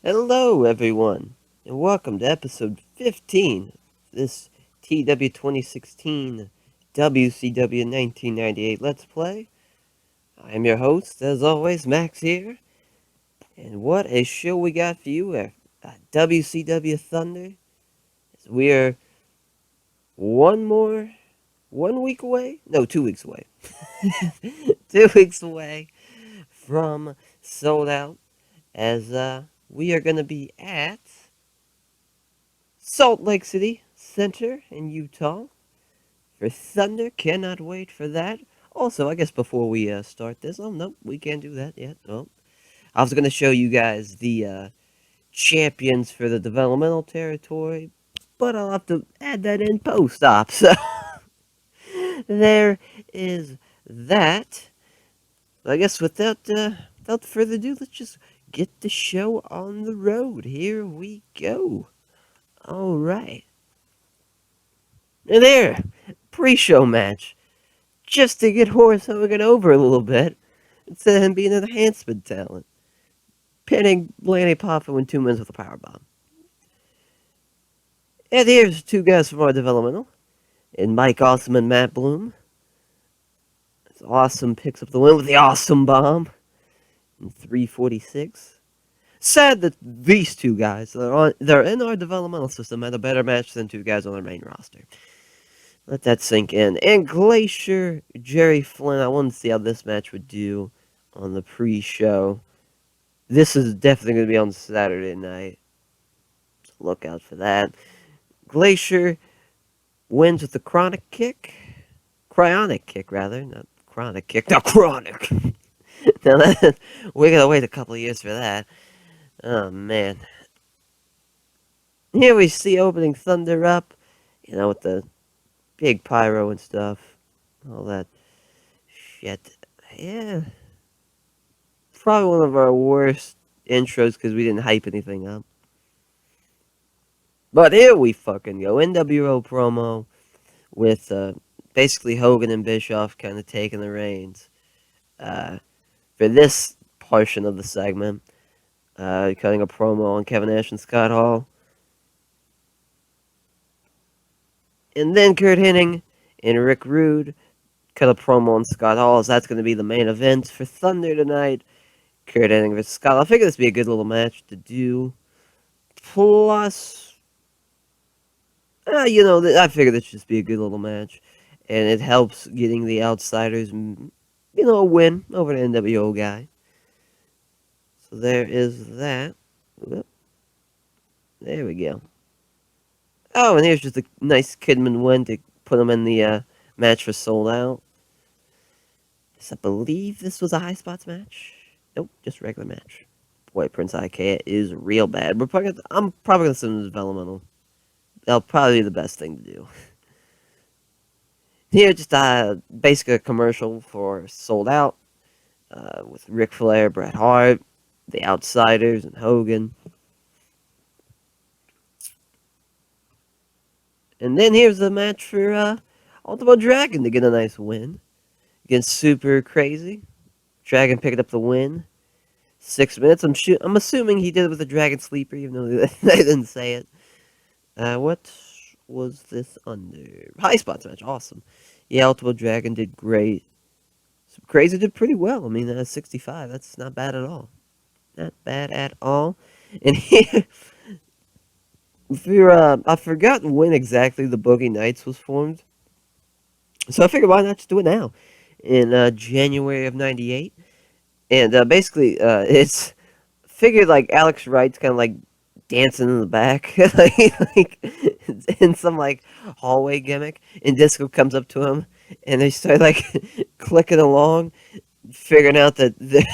Hello, everyone, and welcome to episode 15 of this TW 2016 WCW 1998 Let's Play. I'm your host, as always, Max here, and what a show we got for you at WCW Thunder. We are one week away? No, 2 weeks away. 2 weeks away from Sold Out, as we are going to be at Salt Lake City Center in Utah for Thunder. Cannot wait for that. Also, I guess before we start this, oh no, we can't do that yet. Oh, I was gonna show you guys the champions for the developmental territory, but I'll have to add that in post-op. So there is that. I guess without further ado, let's just get the show on the road. Here we go. All right. And there, pre-show match, just to get Horace Hogan over a little bit, instead of him being an enhancement talent. Pinning Lanny Poffo in 2 minutes with a powerbomb. And here's two guys from our developmental, and Mike Awesome and Matt Bloom. It's Awesome picks up the win with the Awesome Bomb in 346. Sad that these two guys, they're in our developmental system, had a better match than two guys on our main roster. Let that sink in. And Glacier, Jerry Flynn, I wanted to see how this match would do on the pre-show. This is definitely going to be on Saturday night. So look out for that. Glacier wins with the chronic kick. Cryonic kick, rather. Not chronic kick. No, chronic. Now we're going to wait a couple of years for that. Oh, man. Here we see opening Thunder up. With the big pyro and stuff. All that shit. Yeah. It's probably one of our worst intros because we didn't hype anything up. But here we fucking go. NWO promo with basically Hogan and Bischoff kind of taking the reins for this portion of the segment. Cutting a promo on Kevin Nash and Scott Hall. And then Kurt Hennig and Rick Rude cut a promo on Scott Hall, as that's going to be the main event for Thunder tonight. Kurt Hennig versus Scott Hall. I figure this would be a good little match to do. Plus, I figured this should just be a good little match. And it helps getting the outsiders, a win over the NWO guy. So there is that. Whoop. There we go. Oh, and here's just a nice Kidman win to put him in the match for Sold Out. I believe this was a High Spots match. Nope, just a regular match. Boy, Prince IK is real bad. I'm probably going to send him to developmental. That'll probably be the best thing to do. Here, just basically a commercial for Sold Out with Ric Flair, Bret Hart, the Outsiders, and Hogan. And then here's the match for Ultimo Dragon to get a nice win against Super Crazy. Dragon picked up the win. 6 minutes. I'm assuming he did it with a Dragon Sleeper, even though they didn't say it. What was this under? High Spots match. Awesome. Yeah, Ultimo Dragon did great. Super Crazy did pretty well. I mean, 65. That's not bad at all. Not bad at all. And here, I forgot when exactly the Boogie Nights was formed. So I figured, why not just do it now? In January of 98. And basically, it's figured like Alex Wright's kind of like dancing in the back, like in some like hallway gimmick, and Disco comes up to him, and they start like clicking along, figuring out that they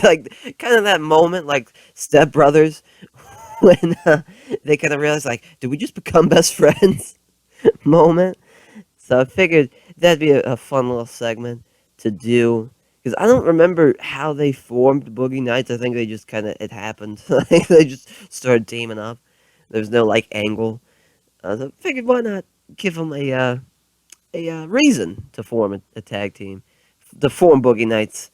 like kind of that moment like Step Brothers when they kind of realize like, did we just become best friends moment. So I figured that'd be a fun little segment to do. Because I don't remember how they formed Boogie Nights. I think they just kind of, it happened. Like, they just started teaming up. There's no, like, angle. So I figured, why not give them a reason to form a tag team. To form Boogie Nights.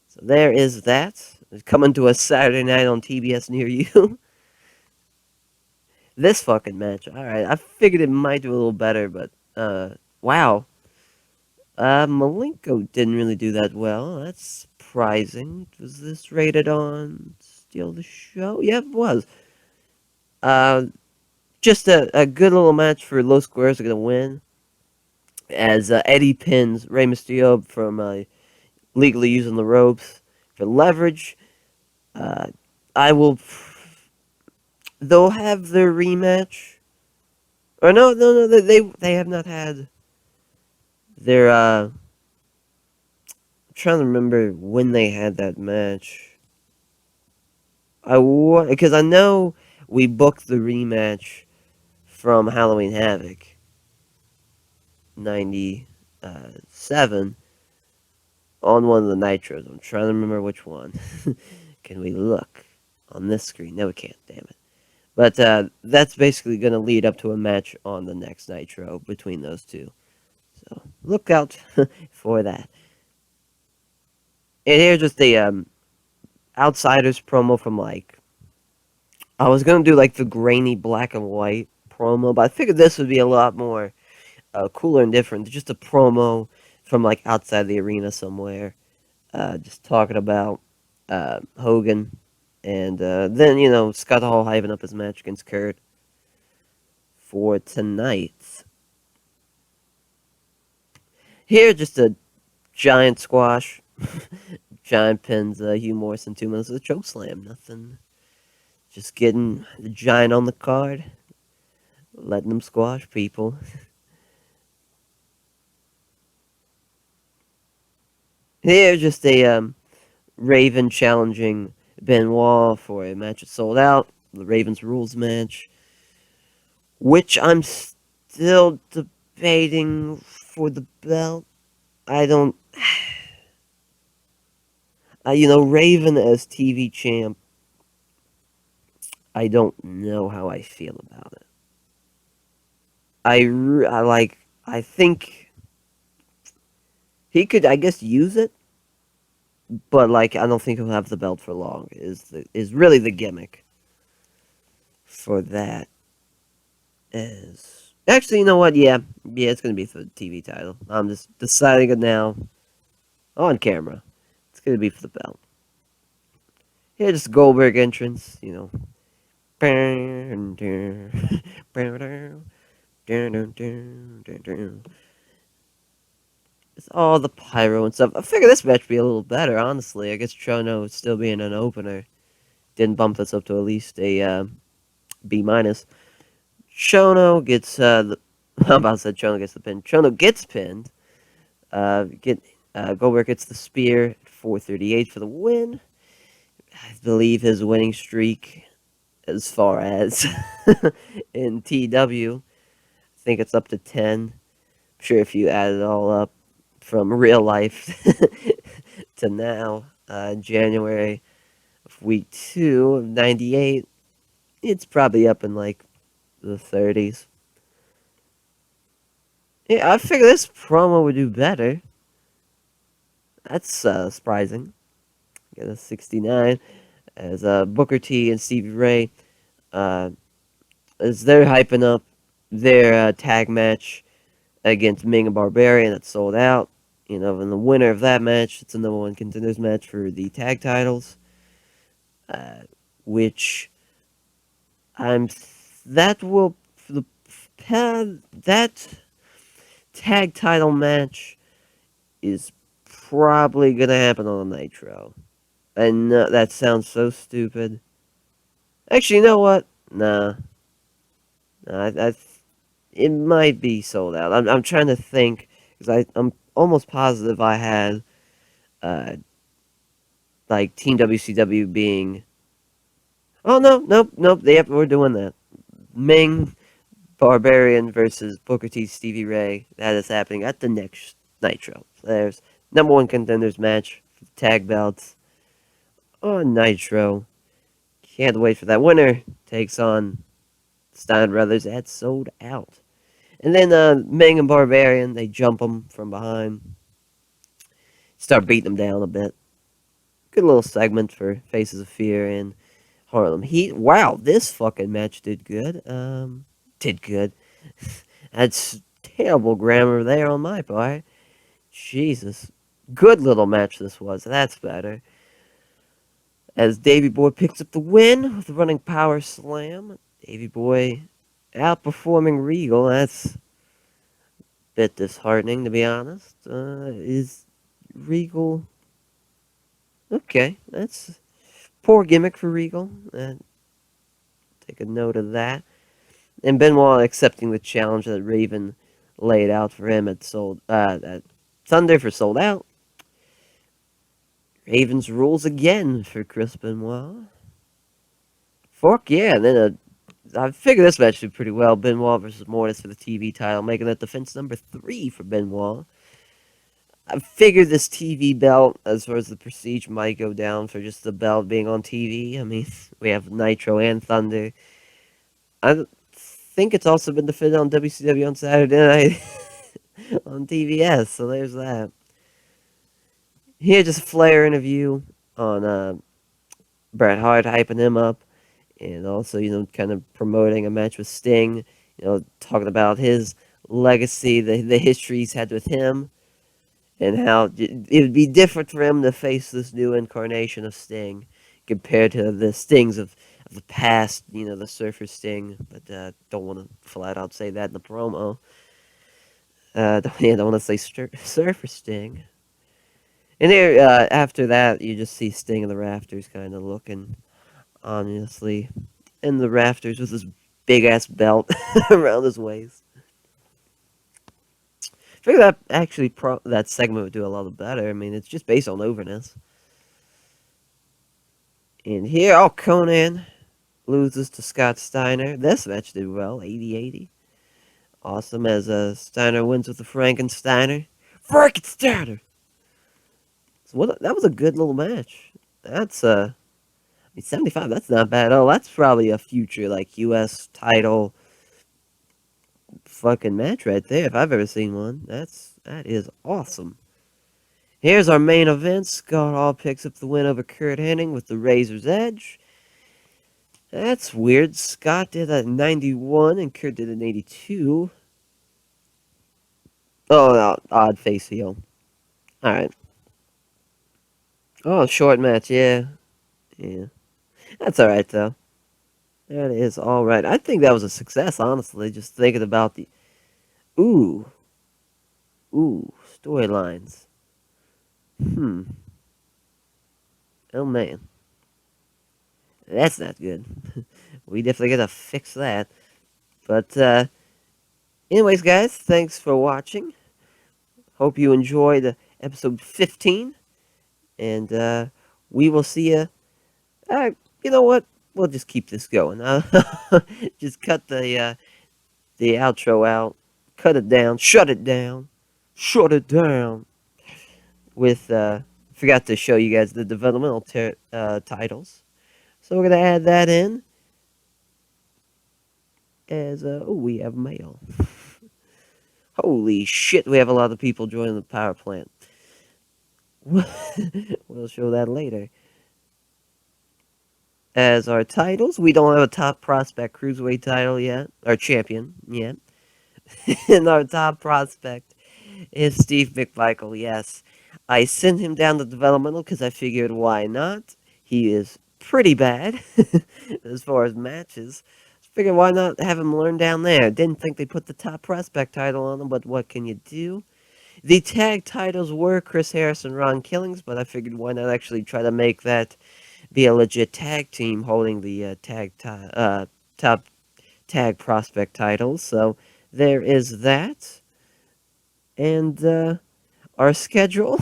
So there is that. It's coming to a Saturday night on TBS near you. This fucking match. All right, I figured it might do a little better, but wow. Malenko didn't really do that well. That's surprising. Was this rated on Steal the Show? Yeah, it was. Uh, just a good little match for Los Squares are gonna win. As Eddie pins Rey Mysterio from legally using the ropes for leverage. Uh, I will. They'll have their rematch. Or no. They have not had their. I'm trying to remember when they had that match. Because I know we booked the rematch from Halloween Havoc '97 on one of the nitros. I'm trying to remember which one. Can we look on this screen? No, we can't. Damn it. But that's basically going to lead up to a match on the next Nitro between those two. So look out for that. And here's just a Outsiders promo from like I was gonna do like the grainy black and white promo, but I figured this would be a lot more cooler and different. Just a promo from like outside the arena somewhere, just talking about Hogan, and then Scott Hall hyping up his match against Kurt for tonight. Here, just a giant squash. Giant pins Hugh Morrison 2 minutes of a choke slam. Nothing. Just getting the giant on the card, letting them squash people. Here, just a Raven challenging Benoit for a match that sold out. The Ravens rules match, which I'm still debating for the belt. I don't. Raven as TV champ, I don't know how I feel about it. I think he could, I guess, use it, but like, I don't think he'll have the belt for long. Is really the gimmick for that. Is actually, you know what? Yeah, it's gonna be for the TV title. I'm just deciding it now on camera. It's gonna be for the belt. Yeah, just Goldberg entrance. It's all the pyro and stuff. I figure this match would be a little better, honestly. I guess Chono still being an opener didn't bump this up to at least a B minus. Chono gets I'm about to say Chono gets the pin. Chono gets pinned. Goldberg gets the spear at 4:38 for the win. I believe his winning streak, as far as in TW, I think it's up to 10. I'm sure if you add it all up from real life to now, January of week 2 of '98, it's probably up in like the 30s. Yeah, I figured this promo would do better. That's surprising. Get a 69 as Booker T and Stevie Ray uh, as they're hyping up their tag match against Ming and Barbarian that sold out. And the winner of that match, it's a number one contenders match for the tag titles, uh, which I'm that will the that tag title match is probably gonna happen on a Nitro. And that sounds so stupid. Actually, you know what? Nah, it might be sold out. I'm trying to think because I'm almost positive I had uh like Team WCW being. Oh no, nope. We're doing that. Ming Barbarian versus Booker T Stevie Ray. That is happening at the next Nitro. So there's number one contenders match for the tag belts on Nitro. Can't wait for that. Winner takes on Stein Brothers. That's sold out. And then Ming and Barbarian, they jump them from behind. Start beating them down a bit. good little segment for Faces of Fear and Harlem Heat. Wow, this fucking match did good. Did good. That's terrible grammar there on my part. Jesus. Good little match this was. That's better. As Davy Boy picks up the win with a running power slam. Davy Boy outperforming Regal. That's a bit disheartening, to be honest. Is Regal... Okay, that's poor gimmick for Regal. Take a note of that. And Benoit accepting the challenge that Raven laid out for him at Thunder for Sold Out. Ravens rules again for Chris Benoit. Fuck yeah, and then I figured this match did pretty well. Benoit versus Mortis for the TV title, making that defense number 3 for Benoit. I figured this TV belt, as far as the prestige, might go down for just the belt being on TV. I mean, we have Nitro and Thunder. I think it's also been defended on WCW on Saturday night on TBS, so there's that. Here, just a Flair interview on Bret Hart, hyping him up, and also, kind of promoting a match with Sting, talking about his legacy, the history he's had with him, and how it would be different for him to face this new incarnation of Sting compared to the Stings of the past, the Surfer Sting, but don't want to flat out say that in the promo. Don't want to say Surfer Sting. And there, after that, you just see Sting in the rafters kind of looking, honestly, in the rafters with his big-ass belt around his waist. I figure that actually that segment would do a lot better. I mean, it's just based on overness. And here, Conan loses to Scott Steiner. This match did well, 80-80. Awesome, as Steiner wins with the Frankensteiner. Frankensteiner! So that was a good little match. That's, 75, that's not bad at all. That's probably a future, U.S. title fucking match right there, if I've ever seen one. That is awesome. Here's our main event. Scott Hall picks up the win over Kurt Hennig with the Razor's Edge. That's weird. Scott did that in 91 and Kurt did it in 82. Oh, no, odd face heel. Alright. Oh, short match, yeah. Yeah. That's alright, though. That is alright. I think that was a success, honestly, just thinking about the... Ooh, storylines. Oh, man. That's not good. We definitely gotta fix that. But, anyways, guys, thanks for watching. Hope you enjoyed episode 15. And, we will see you. You know what? We'll just keep this going. Just cut the outro out. Cut it down. Shut it down. Shut it down. With, forgot to show you guys the developmental titles. So we're going to add that in. As, we have mail. Holy shit, we have a lot of people joining the power plant. We'll show that later. As our titles, we don't have a top prospect cruiserweight title yet. Our champion yet. And our top prospect is Steve McMichael, yes. I sent him down to developmental because I figured why not. He is pretty bad as far as matches. Figured why not have him learn down there. Didn't think they put the top prospect title on him, but what can you do? The tag titles were Chris Harris and Ron Killings, but I figured why not actually try to make that be a legit tag team holding the top tag prospect titles. So there is that. And our schedule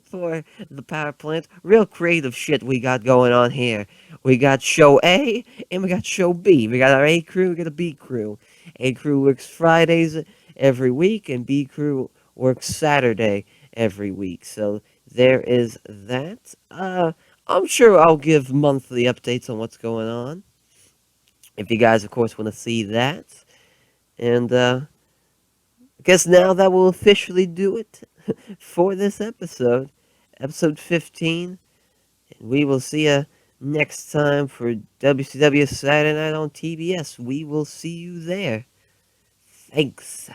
for the power plant. Real creative shit we got going on here. We got show A and we got show B. We got our A crew, we got a B crew. A crew works Fridays every week and B crew works Saturday every week. So there is that. I'm sure I'll give monthly updates on what's going on. If you guys, of course, want to see that. And I guess now that will officially do it for this episode. Episode 15 And we will see you next time for WCW Saturday Night on TBS. We will see you there. Thanks.